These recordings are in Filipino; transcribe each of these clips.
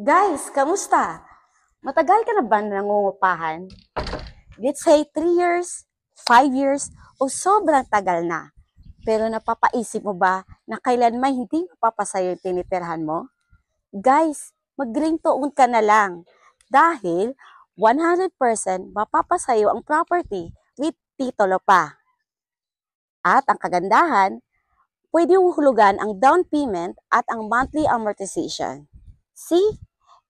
Guys, kamusta? Matagal ka na ba nangungupahan? Let's say 3 years, 5 years, o sobrang tagal na. Pero napapaisip mo ba na kailanman hindi mapapasayo yung tinitirhan mo? Guys, mag-green to ka na lang. Dahil 100% mapapasayo ang property with titulo pa. At ang kagandahan, pwede hulugan ang down payment at ang monthly amortization. See?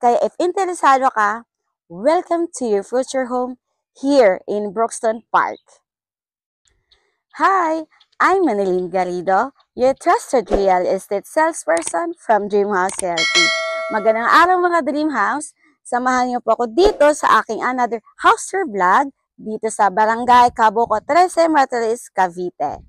Kaya if interesado ka, welcome to your future home here in Broxton Park. Hi, I'm Manilyn Garrido, your trusted real estate salesperson from Dreamhouse Realty. Magandang araw mga Dreamhouse. Samahan niyo po ako dito sa aking another house tour vlog dito sa Barangay Cabuco 13, Martires, Cavite.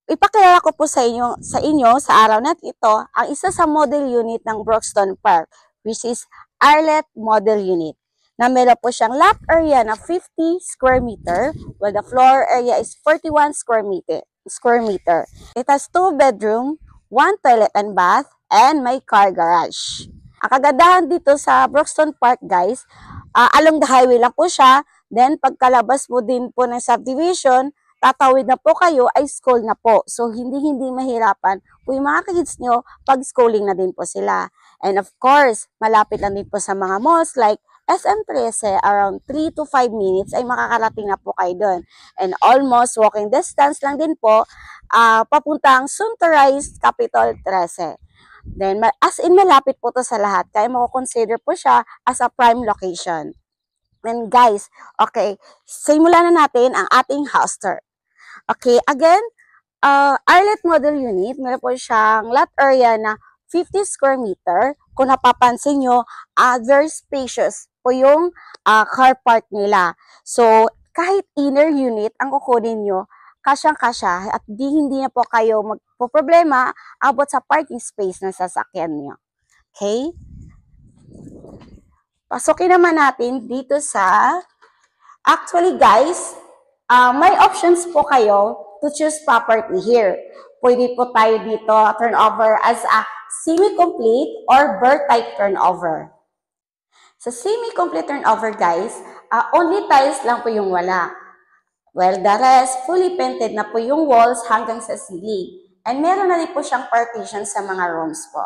Ipakilala ko po sa inyo sa araw na ito ang isa sa model unit ng Broxton Park, which is Arlet Model Unit, na meron po siyang lot area na 50 square meter, while the floor area is 41 square meter. It has 2 bedroom, 1 toilet and bath, and may car garage. Ang kagandahan dito sa Broxton Park, guys, along the highway lang po siya. Then, pagkalabas mo din po ng subdivision, tatawid na po kayo ay school na po. So, hindi mahirapan po yung mga kids nyo pag schooling na din po sila. And of course, malapit lang din po sa mga malls like SM13, around 3 to 5 minutes ay makakarating na po kayo doon. And almost walking distance lang din po papuntang soon to rise Capitol 13. Then, as in malapit po to sa lahat, kaya mako-consider po siya as a prime location. And guys, okay, simulan na natin ang ating house tour. Okay, again, Arlet Model Unit, meron po siyang lot area na 50 square meter. Kung napapansin nyo, very spacious po yung car park nila. So, kahit inner unit ang kukunin nyo, kasyang-kasya at hindi na po kayo magpo-problema about sa parking space ng sasakyan nyo. Okay? Pasukin naman natin dito sa, actually guys, may options po kayo to choose property here. Pwede po tayo dito turnover as a semi-complete or birth type turnover. Sa semi-complete turnover guys, only tiles lang po yung wala. Well, the rest, fully painted na po yung walls hanggang sa ceiling. And meron na rin po siyang partition sa mga rooms po.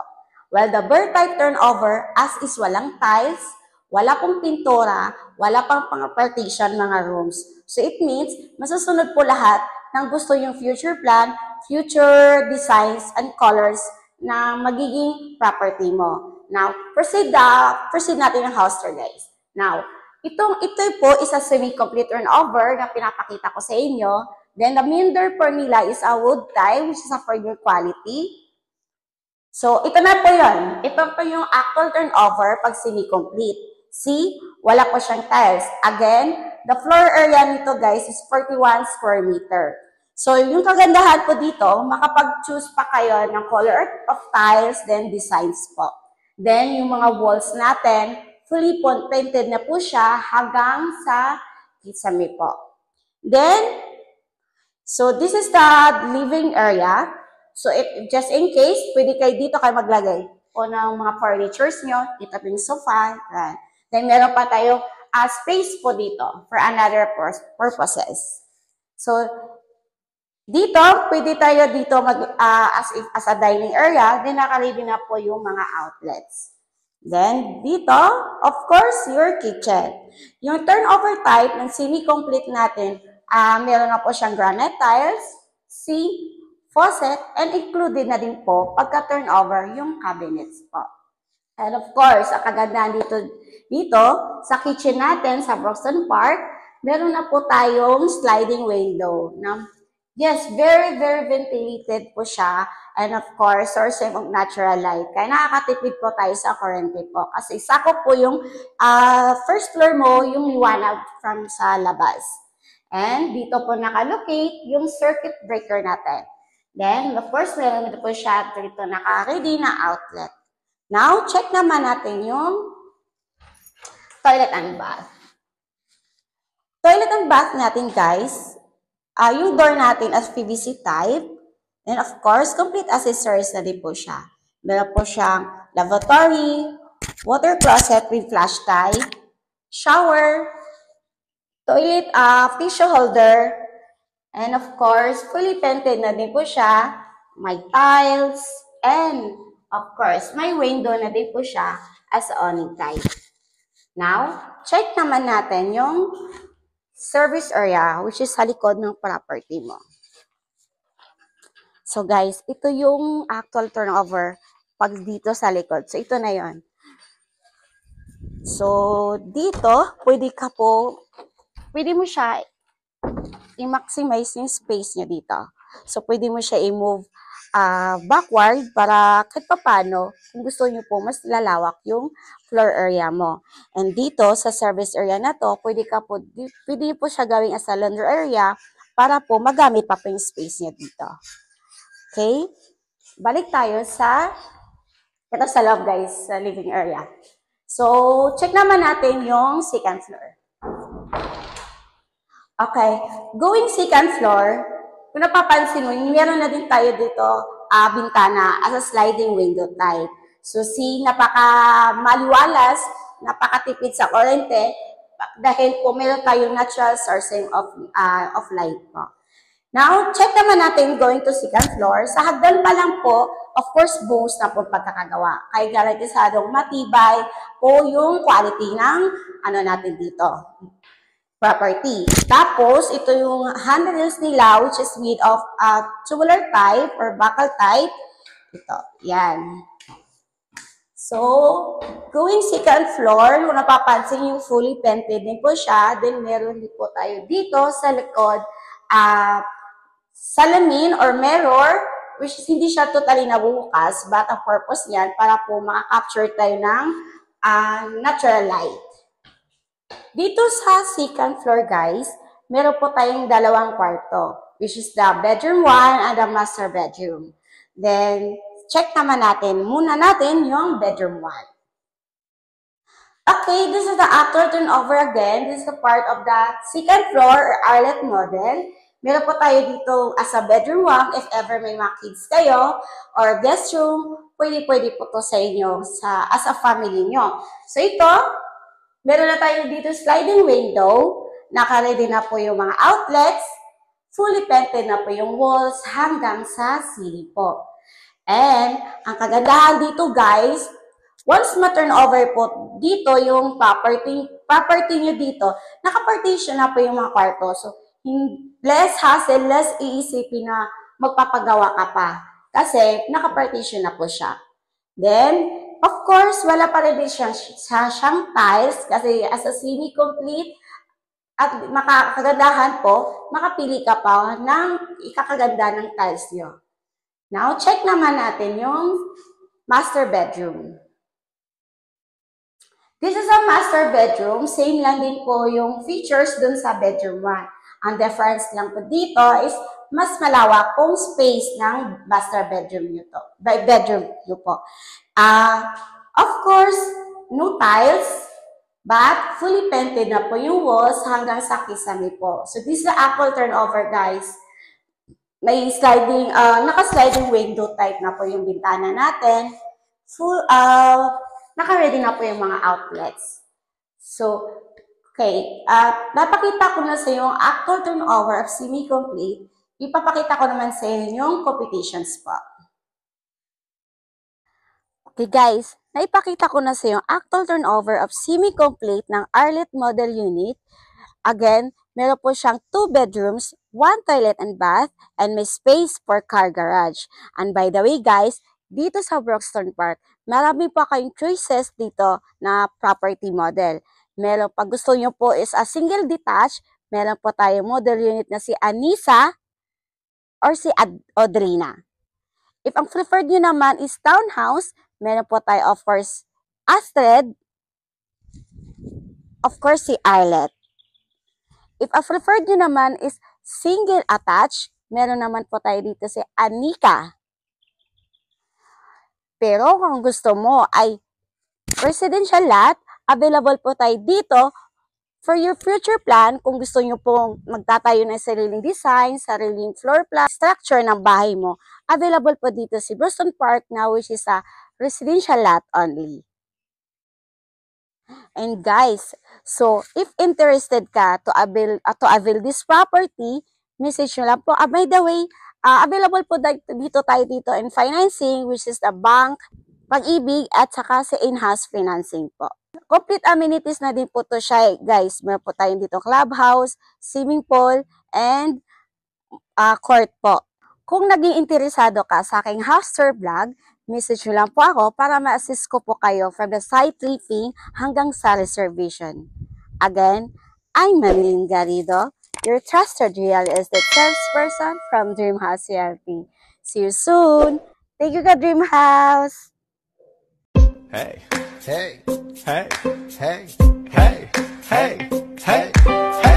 Well, the birth type turnover, as is walang tiles, wala pong pintura, wala pang partition mga rooms. So it means, masusunod po lahat ng gusto yung future plan, future designs, and colors na magiging property mo. Now, proceed natin ang house tour guys. Now, ito po is a semi-complete turnover na pinapakita ko sa inyo. Then, the main door po nila is a wood tile, which is a further quality. So, ito na po yun. Ito po yung actual turnover pag semi-complete. See, wala po siyang tiles. Again, the floor area nito guys is 41 square meter. So, yung kagandahan po dito, makapag-choose pa kayo ng color of tiles, then designs po. Then, yung mga walls natin, fully painted na po siya hanggang sa kisame po. Then, so this is the living area. So, just in case, pwede kayo dito kayo maglagay po ng mga furnitures nyo. Dito po yung sofa. Right. Then, meron pa tayo space po dito for another purposes. So, dito, pwede tayo dito as a dining area. Then, nakaready na po yung mga outlets. Then, dito, of course, your kitchen. Yung turnover type ng semi-complete natin, meron na po siyang granite tiles, sink, faucet, and included na din po pagka-turnover yung cabinets po. And of course, ang kagandahan dito sa kitchen natin sa Broxton Park, meron na po tayong sliding window. Yes, very, very ventilated po siya. And of course, source of natural light. Kaya nakakatipid po tayo sa kuryente po. Kasi sakop po yung first floor mo, yung liwanag from sa labas. And dito po nakalocate yung circuit breaker natin. Then, of course, meron dito po siya dito naka-ready na outlet. Now, check naman natin yung toilet and bath. Toilet and bath natin, guys, yung door natin as PVC type. And of course, complete accessories na din po siya. Meron po siyang lavatory, water closet with flash type, shower, toilet tissue holder, and of course, fully painted na din po siya. May tiles, and of course, may window na din po siya as awning type. Now, check naman natin yung service area, which is sa likod ng property mo. So guys, ito yung actual turnover pag dito sa likod. So ito na yon. So dito, pwede mo siya i-maximize yung space niya dito. So pwede mo siya i-move backward para kahit papano, kung gusto niyo po, mas lalawak yung floor area mo. And dito, sa service area na to, pwede po siya gawing as a laundry area para po magamit pa po yung space niya dito. Okay? Balik tayo ito sa loob guys, sa living area. So, check naman natin yung second floor. Okay, going second floor, kung napapansin mo, meron na din tayo dito bintana as a sliding window type. So, napaka-maliwalas, napakatipid sa kuryente, dahil po meron tayong natural sourcing of light po. Now, check naman natin going to second floor. Sa hagdan pa lang po, of course, buhos na po pagkakagawa. Kaya garantisadong matibay po yung quality ng natin dito, property. Tapos, ito yung handrails nila, which is made of tubular type or buckle type. Ito, yan. So, going second floor, kung napapansin yung fully painted din po siya, then meron din po tayo dito sa likod, salamin or mirror, which is hindi siya totally nabubukas, but ang purpose niyan para po maka-capture tayo ng natural light. Dito sa second floor guys, meron po tayong dalawang kwarto, which is the bedroom 1 and the master bedroom. Then, check naman muna natin yung bedroom 1. Okay, this is the actual turnover again. This is the part of the second floor or Arlet model. Meron po tayo dito as a bedroom 1 if ever may mga kids kayo or guest room, pwede po to sa inyo as a family nyo. So ito, meron na tayo dito sliding window, naka-ready na po yung mga outlets, fully painted na po yung walls hanggang sa ceiling po. And ang kagandahan dito guys, once ma-turn over po dito yung property nyo dito, naka-partition na po yung mga kwarto. So, less hassle, less iisipin na magpapagawa ka pa. Kasi, naka-partition na po siya. Then, of course, wala pa rin siyang tiles kasi as a semi-complete at makakagandahan po, makapili ka pa ng ikakaganda ng tiles nyo. Now, check naman natin yung master bedroom. This is a master bedroom. Same lang din po yung features dun sa bedroom 1. Ang difference lang po dito is mas malawak pong space ng master bedroom nyo po. Of course, no tiles, but fully painted na po yung walls hanggang sa kisame po. So this is the actual turnover guys. May sliding, naka-sliding window type na po yung bintana natin. Naka-ready na po yung mga outlets. So, okay, napakita ko na sa iyo ang actual turnover of semi-complete. Ipapakita ko naman sa inyo yung competitions po. Okay guys, naipakita ko na sa iyo ang actual turnover of semi-complete ng Arlet model unit. Again, meron po siyang 2 bedrooms, 1 toilet and bath, and may space for car garage. And by the way guys, dito sa Broxton Park, marami pa kayong choices dito na property model. Meron pag gusto nyo po is a single detached, meron po tayo model unit na si Anissa or si Audrina. If ang preferred nyo naman is townhouse, meron po tayo of course Astrid, of course si Arlet. If ang preferred nyo naman is single attached, meron naman po tayo dito si Anika. Pero kung gusto mo ay residential lot, available po tayo dito for your future plan. Kung gusto nyo pong magtatayo ng sariling design, sariling floor plan, structure ng bahay mo, available po dito si Broxton Park na which is a residential lot only. And guys, so if interested ka to avail this property, message nyo lang po. By the way, available po dito tayo dito in financing, which is the bank, Pag-ibig, at saka sa in-house financing po. Complete amenities na din po to siya, guys. Meron po tayong dito clubhouse, swimming pool, and court po. Kung naging interesado ka sa aking house tour vlog, message nyo lang po ako para ma-assist ko po kayo from the site tripping hanggang sa reservation. Again, I'm Marilyn Garrido, your trusted real estate salesperson from Dream House CRP. See you soon! Thank you, Dream House! Hey, hey, hey, hey, hey, hey, hey, hey.